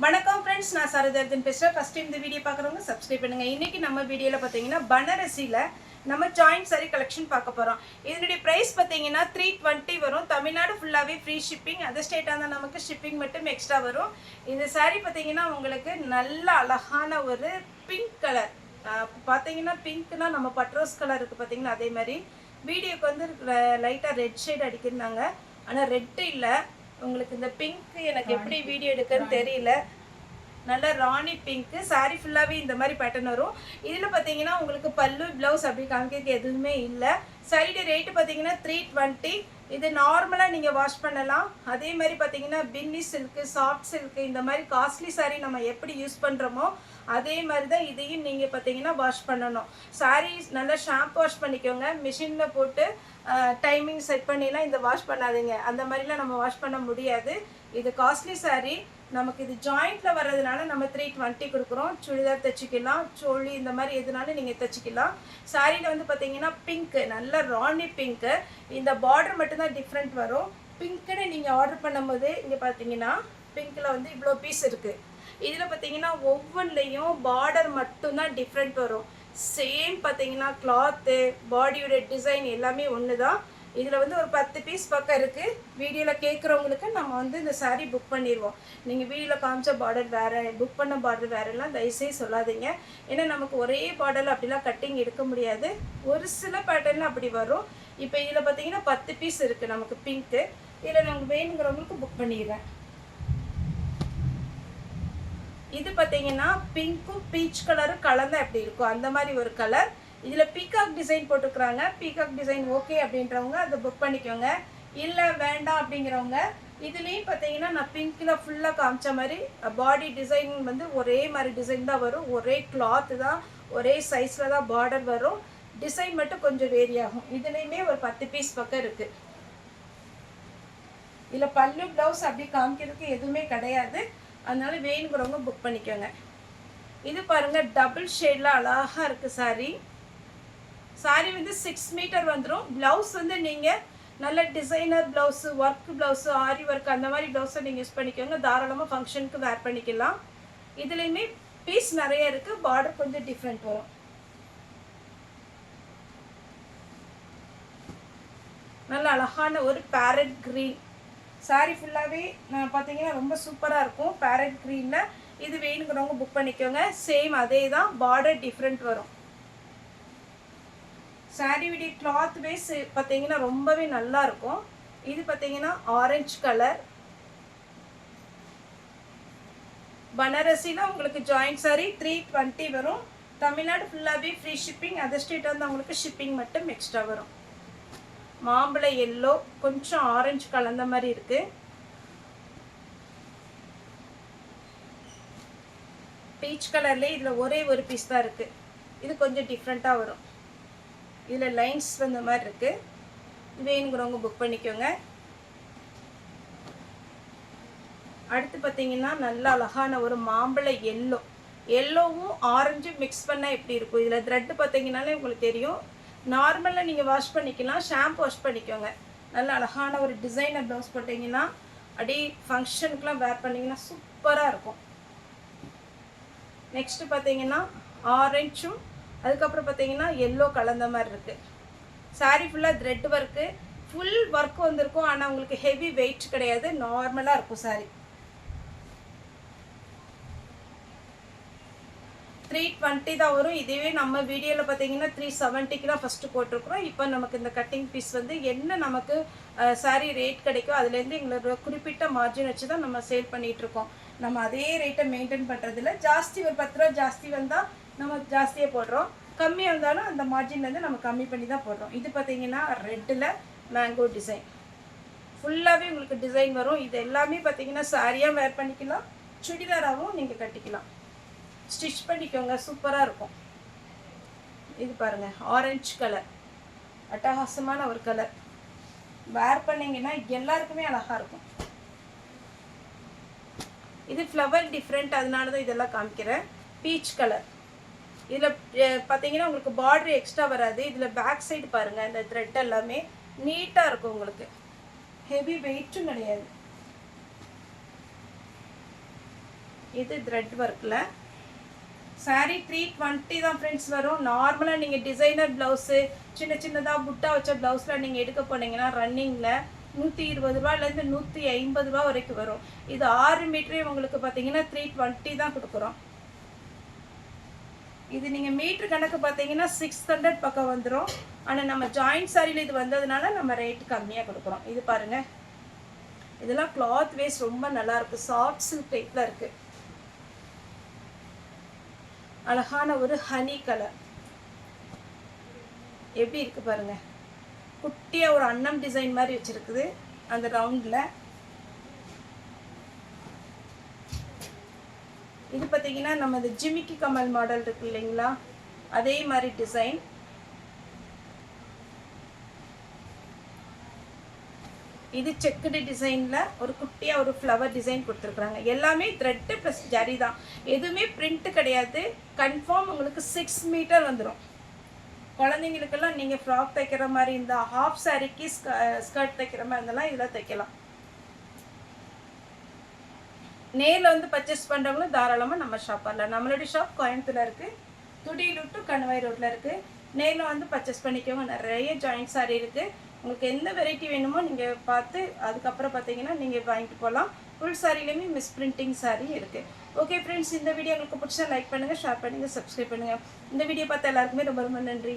வணக்கம் ஃப்ரெண்ட்ஸ், நான் சரதர்தன் பேசுகிறேன். ஃபஸ்ட் டைம் இந்த வீடியோ பார்க்குறவங்க சப்ஸ்கிரைப் பண்ணுங்கள். இன்றைக்கி நம்ம வீடியோவில் பார்த்தீங்கன்னா பனாரசியில் நம்ம ஜாயிண்ட் சாரி கலெக்ஷன் பார்க்க போகிறோம். இதனுடைய ப்ரைஸ் பார்த்தீங்கன்னா 320 வரும். தமிழ்நாடு ஃபுல்லாகவே ஃப்ரீ ஷிப்பிங். அதர் ஸ்டேட்டாக இருந்தால் நமக்கு ஷிப்பிங் மட்டும் எக்ஸ்ட்ரா வரும். இந்த சாரீ பார்த்தீங்கன்னா உங்களுக்கு நல்ல அழகான ஒரு பிங்க் கலர். பார்த்தீங்கன்னா பிங்க்னா நம்ம பட்ரோஸ் கலர் இருக்குது பார்த்தீங்கன்னா, அதே மாதிரி வீடியோக்கு வந்து லைட்டாக ரெட் ஷேட் அடிக்கிறாங்க. ஆனால் ரெட்டு இல்லை, உங்களுக்கு இந்த பிங்க் எனக்கு எப்படி வீடியோ எடுக்குன்னு தெரியல. நல்ல ராணி பிங்க் சாரி ஃபுல்லாகவே இந்த மாதிரி பேட்டர்ன் வரும். இதில் பார்த்தீங்கன்னா உங்களுக்கு பல்லு ப்ளவுஸ் அப்படி காமிக்க எதுவுமே இல்லை. சாரியோட ரேட்டு பார்த்தீங்கன்னா 320. இது நார்மலாக நீங்கள் வாஷ் பண்ணலாம். அதே மாதிரி பார்த்தீங்கன்னா பின்னி சில்க்கு, சாஃப்ட் சில்க்கு, இந்த மாதிரி காஸ்ட்லி சாரீ நம்ம எப்படி யூஸ் பண்ணுறோமோ அதே மாதிரி தான் இதையும் நீங்கள் பார்த்தீங்கன்னா வாஷ் பண்ணணும். சாரீ நல்லா ஷாம்பு வாஷ் பண்ணிக்கோங்க. மிஷினில் போட்டு டைமிங் செட் பண்ணிலாம் இந்த வாஷ் பண்ணாதீங்க. அந்த மாதிரிலாம் நம்ம வாஷ் பண்ண முடியாது. இது காஸ்ட்லி சாரீ. நமக்கு இது ஜாயிண்ட்டில் வர்றதுனால நம்ம 320 கொடுக்குறோம். சுடிதார் தைச்சிக்கலாம், சோழி இந்த மாதிரி எதுனாலும் நீங்கள் தைச்சிக்கலாம். சாரியில் வந்து பார்த்தீங்கன்னா பிங்க்கு, நல்ல ராணி பிங்க்கு. இந்த பார்டர் மட்டும்தான் டிஃப்ரெண்ட் வரும். பிங்க்குன்னு நீங்கள் ஆர்டர் பண்ணும்போது இங்கே பார்த்தீங்கன்னா பிங்க்கில் வந்து இவ்வளோ பீஸ் இருக்குது. இதில் பார்த்தீங்கன்னா ஒவ்வொன்றிலையும் பார்டர் மட்டும்தான் டிஃப்ரெண்ட் வரும். சேம் பார்த்தீங்கன்னா கிளாத்து, பாடியோட டிசைன் எல்லாமே ஒன்று தான். இதில் வந்து ஒரு 10 பீஸ் பக்கம் இருக்குது. வீடியோவில் கேட்குறவங்களுக்கு நம்ம வந்து இந்த சாரீ புக் பண்ணிடுவோம். நீங்கள் வீடியோவில் காமிச்ச பார்டர் வேறு, புக் பண்ண பார்டர் வேறுலாம் தயவுசெய்து சொல்லாதீங்க. ஏன்னா நமக்கு ஒரே பார்டரில் அப்படிலாம் கட்டிங் எடுக்க முடியாது. ஒரு சில பேட்டர்னில் அப்படி வரும். இப்போ இதில் பார்த்தீங்கன்னா 10 பீஸ் இருக்குது நமக்கு பிங்க்கு. இதில் நமக்கு வேணுங்கிறவங்களுக்கு புக் பண்ணிடுறேன். இது பார்த்தீங்கன்னா பிங்க்கும் பீச் கலரும் கலந்து அப்படி இருக்கும், அந்த மாதிரி ஒரு கலர். இதில் பீகாக் டிசைன் போட்டுக்கிறாங்க. பீகாக் டிசைன் ஓகே அப்படின்றவங்க அதை புக் பண்ணிக்கோங்க. இல்லை வேண்டாம் அப்படிங்கிறவங்க இதுலேயும் பார்த்தீங்கன்னா நான் பிங்க்கில் ஃபுல்லாக காமிச்ச மாதிரி பாடி டிசைன் வந்து ஒரே மாதிரி டிசைன் தான் வரும். ஒரே கிளாத்து தான், ஒரே சைஸில் தான் பார்டர் வரும். டிசைன் மட்டும் கொஞ்சம் வேரி ஆகும். இதுலேயுமே ஒரு 10 பீஸ் பக்கம் இருக்குது. இதில் பல்லு ப்ளவுஸ் அப்படி காமிக்கிறதுக்கு எதுவுமே கிடையாது. அதனால வேணுங்கிறவங்க புக் பண்ணிக்கோங்க. இது பாருங்கள், டபுள் ஷேடில் அழகாக இருக்குது சாரீ. சாரீ வந்து 6 மீட்டர் வந்துடும். ப்ளவுஸ் வந்து நீங்கள் நல்ல டிசைனர் ப்ளவுஸு, ஒர்க் ப்ளவுஸு, ஆரி ஒர்க் அந்த மாதிரி ப்ளவுஸை நீங்கள் யூஸ் பண்ணிக்கோங்க. தாராளமாக ஃபங்க்ஷனுக்கு வேர் பண்ணிக்கலாம். இதுலேயுமே பீஸ் நிறைய இருக்குது. பார்டர் கொஞ்சம் டிஃப்ரெண்ட் வரும். நல்ல அழகான ஒரு பேரட் க்ரீன் சாரீ ஃபுல்லாகவே நான் பார்த்தீங்கன்னா ரொம்ப சூப்பராக இருக்கும். பேரட் க்ரீனில் இது வேணுங்கிறவங்க புக் பண்ணிக்கோங்க. சேம் அதே தான், பார்டர் டிஃப்ரெண்ட் வரும். சாரியுடைய கிளாத் வைஸ் பார்த்தீங்கன்னா ரொம்பவே நல்லா இருக்கும். இது பார்த்தீங்கன்னா ஆரஞ்சு கலர். பனாரசியில் உங்களுக்கு ஜாயிண்ட் சாரீ 320 வரும். தமிழ்நாடு ஃபுல்லாகவே ஃப்ரீ ஷிப்பிங். அதர் ஸ்டேட்டாக இருந்தால் உங்களுக்கு ஷிப்பிங் மட்டும் எக்ஸ்ட்ரா வரும். மாம்பழ எல்லோ, கொஞ்சம் ஆரஞ்சு கலந்த மாதிரி இருக்குது. பீச் கலர்லேயே இதில் ஒரே ஒரு பீஸ் தான் இருக்குது. இது கொஞ்சம் டிஃப்ரெண்ட்டாக வரும். இதில் லைன்ஸ் வந்த மாதிரி இருக்குது. வேணுங்கிறவங்க புக் பண்ணிக்கோங்க. அடுத்து பார்த்தீங்கன்னா நல்ல அழகான ஒரு மாம்பழ எல்லோ. எல்லோவும் ஆரஞ்சும் மிக்ஸ் பண்ணால் எப்படி இருக்கும். இதில் த்ரெட்டு பார்த்தீங்கன்னாலே உங்களுக்கு தெரியும். நார்மலாக நீங்கள் வாஷ் பண்ணிக்கலாம், ஷாம்பு வாஷ் பண்ணிக்கோங்க. நல்ல அழகான ஒரு டிசைனர் ப்ளவுஸ் போட்டிங்கன்னா அப்படியே ஃபங்க்ஷனுக்குலாம் வேர் பண்ணிங்கன்னா சூப்பராக இருக்கும். நெக்ஸ்ட்டு பார்த்தீங்கன்னா ஆரஞ்சும் அதுக்கப்புறம் பார்த்தீங்கன்னா எல்லோ கலந்த மாதிரி இருக்குது. சாரீ ஃபுல்லாக த்ரெட் ஒர்க்கு, ஃபுல் ஒர்க் வந்திருக்கும். ஆனால் உங்களுக்கு ஹெவி வெயிட் கிடையாது, நார்மலாக இருக்கும் சாரீ. 320 தான் வரும். இதுவே நம்ம வீடியோவில் பார்த்தீங்கன்னா 370க்கு ஃபஸ்ட்டு போட்டிருக்கிறோம். இப்போ நமக்கு இந்த கட்டிங் பீஸ் வந்து என்ன நமக்கு சாரீ ரேட் கிடைக்கும் அதுலேருந்து எங்களோட குறிப்பிட்ட மார்ஜின் வச்சு தான் நம்ம சேல் பண்ணிகிட்ருக்கோம். நம்ம அதே ரேட்டை மெயின்டைன் பண்ணுறதில்ல. ஜாஸ்தி ஒரு 10 ரூபா ஜாஸ்தி வந்தால் நம்ம ஜாஸ்தியாக போடுறோம், கம்மியாக இருந்தாலும் அந்த மார்ஜின்லேருந்து நம்ம கம்மி பண்ணி தான் போடுறோம். இது பார்த்தீங்கன்னா ரெட்டில் மேங்கோ டிசைன் ஃபுல்லாகவே உங்களுக்கு டிசைன் வரும். இது எல்லாமே பார்த்தீங்கன்னா சாரியாக வேர் பண்ணிக்கலாம், சுடிதாராகவும் நீங்கள் கட்டிக்கலாம். ஸ்டிச் பண்ணிக்கோங்க, சூப்பராக இருக்கும். இது பாருங்கள், ஆரஞ்சு கலர், அட்டகாசமான ஒரு கலர். வேர் பண்ணிங்கன்னா எல்லாருக்குமே அழகாக இருக்கும். இது ஃப்ளவர் டிஃப்ரெண்ட், அதனால தான் இதெல்லாம் காமிக்கிறேன். Peach colour. இதில் பார்த்தீங்கன்னா உங்களுக்கு பார்டர் எக்ஸ்ட்ரா வராது. இதில் பேக் சைடு பாருங்கள், இந்த த்ரெட் எல்லாமே நீட்டாக இருக்கும். உங்களுக்கு ஹெவி வெயிட்டும் கிடையாது. இது த்ரெட் ஒர்க்கில் saree 320 தான் ஃப்ரெண்ட்ஸ் வரும். நார்மலாக நீங்கள் டிசைனர் ப்ளவுஸு சின்ன சின்னதாக புட்டா வச்ச ப்ளவுஸில் நீங்கள் எடுக்க போனீங்கன்னா ரன்னிங்கில் 120 ரூபாயிலேருந்து 150 ரூபா வரைக்கும் வரும். இது 6 மீட்டரே உங்களுக்கு பார்த்தீங்கன்னா 320 தான் கொடுக்குறோம். இது நீங்கள் மீட்ரு கணக்கு பார்த்தீங்கன்னா 600 பக்கம் வந்துடும். ஆனால் நம்ம ஜாயிண்ட் சாரியில் இது வந்ததுனால நம்ம ரேட் கம்மியாக கொடுக்குறோம். இது பாருங்கள், இதெல்லாம் கிளாத் வேஸ்ட் ரொம்ப நல்லாயிருக்கு. சாஃப்ட் சில்க் டைப்பில் இருக்குது. அழகான ஒரு ஹனி கலர் எப்படி இருக்கு பாருங்க. குட்டியாக ஒரு அன்னம் டிசைன் மாதிரி வச்சிருக்குது அந்த ரவுண்டில். இது பார்த்தீங்கன்னா நம்ம இந்த ஜிமிக்கி கமல் மாடல் இருக்கு இல்லைங்களா, அதே மாதிரி டிசைன். இது செக்குடு டிசைனில் ஒரு குட்டியாக ஒரு ஃப்ளவர் டிசைன் கொடுத்துருக்குறாங்க. எல்லாமே த்ரெட்டு ப்ளஸ் ஜரி தான், எதுவுமே பிரிண்ட்டு கிடையாது. கன்ஃபார்ம் உங்களுக்கு 6 மீட்டர் வந்துடும். குழந்தைங்களுக்கெல்லாம் நீங்கள் ஃப்ராக் தைக்கிற மாதிரி இந்த ஹாஃப் சாரிக்கு ஸ்கர்ட் தைக்கிற மாதிரி இருந்தாலும் இதில் தைக்கலாம். நேரில் வந்து பர்ச்சேஸ் பண்ணுறவங்களும் தாராளமாக நம்ம ஷாப் வரலாம். நம்மளுடைய ஷாப் கோயம்புத்தூரில் இருக்குது, துடியலூர் டு கணவாய் ரோட்டில் இருக்குது. நேரில் வந்து பர்ச்சேஸ் பண்ணிக்கோங்க. நிறைய ஜாயிண்ட் சாரி இருக்குது. உங்களுக்கு எந்த வெரைட்டி வேணுமோ நீங்கள் பார்த்து அதுக்கப்புறம் பார்த்தீங்கன்னா நீங்கள் வாங்கிட்டு போகலாம். ஃபுல் சாரிலையுமே மிஸ் பிரிண்டிங் சாரி இருக்குது. ஓகே ஃப்ரெண்ட்ஸ், இந்த வீடியோ உங்களுக்கு பிடிச்சா லைக் பண்ணுங்கள், ஷேர் பண்ணுங்கள், சப்ஸ்கிரைப் பண்ணுங்கள். இந்த வீடியோ பார்த்த எல்லாருக்குமே ரொம்ப ரொம்ப நன்றி.